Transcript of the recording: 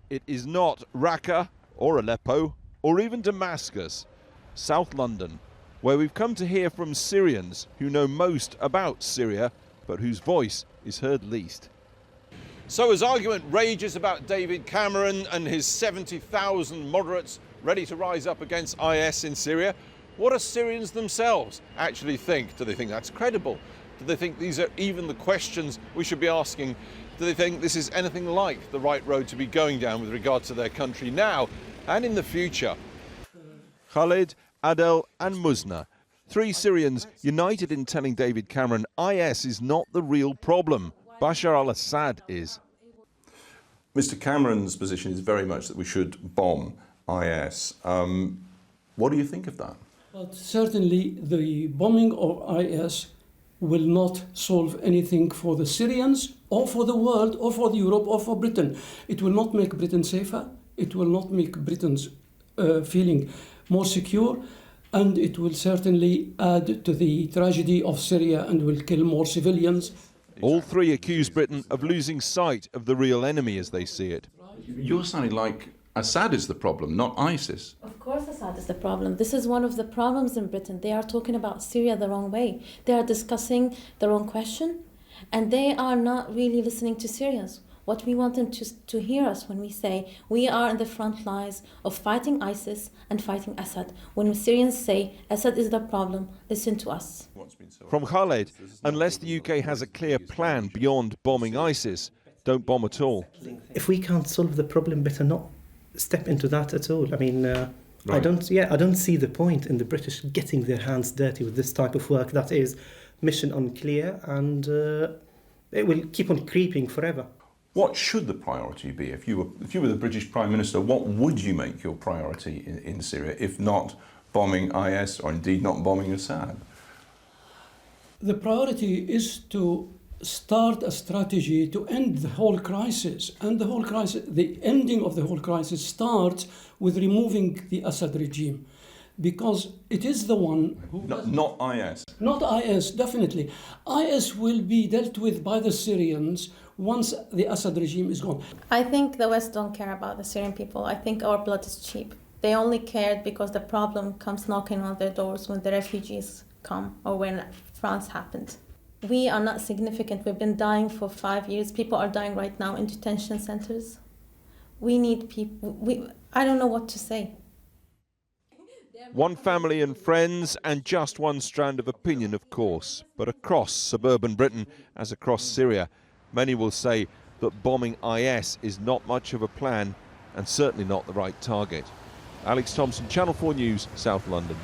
It is not Raqqa or Aleppo or even Damascus, South London, where we've come to hear from Syrians who know most about Syria, but whose voice is heard least. So as argument rages about David Cameron and his 70,000 moderates ready to rise up against IS in Syria, what do Syrians themselves actually think? Do they think that's credible? Do they think these are even the questions we should be asking? Do they think this is anything like the right road to be going down with regard to their country now and in the future? Khalid, Adel and Muzna, three Syrians united in telling David Cameron IS is not the real problem. Bashar al-Assad is. Mr. Cameron's position is very much that we should bomb IS. What do you think of that? But certainly the bombing of IS will not solve anything for the Syrians or for the world or for Europe or for Britain. It will not make Britain safer. It will not make Britain's feeling more secure. And it will certainly add to the tragedy of Syria and will kill more civilians. All three accuse Britain of losing sight of the real enemy as they see it. You're sounding like Assad is the problem, not ISIS. Of course Assad is the problem. This is one of the problems in Britain. They are talking about Syria the wrong way. They are discussing the wrong question, and they are not really listening to Syrians. What we want them to hear us when we say we are in the front lines of fighting ISIS and fighting Assad. When Syrians say Assad is the problem, listen to us. From Khaled, unless the UK has a clear plan beyond bombing ISIS, don't bomb at all. If we can't solve the problem, better not step into that at all. I mean, I don't see the point in the British getting their hands dirty with this type of work that is mission unclear, and it will keep on creeping forever. What should the priority be? If you were the British Prime Minister, what would you make your priority in Syria, if not bombing IS or indeed not bombing Assad? The priority is to start a strategy to end the whole crisis. And the ending of the whole crisis starts with removing the Assad regime, because it is the one who... Not IS. Not IS, definitely. IS will be dealt with by the Syrians once the Assad regime is gone. I think the West don't care about the Syrian people. I think our blood is cheap. They only cared because the problem comes knocking on their doors when the refugees come or when France happened. We are not significant. We've been dying for 5 years. People are dying right now in detention centers. We need people. I don't know what to say. One family and friends, and just one strand of opinion, of course. But across suburban Britain, as across Syria, many will say that bombing IS is not much of a plan and certainly not the right target. Alex Thomson, Channel 4 News, South London.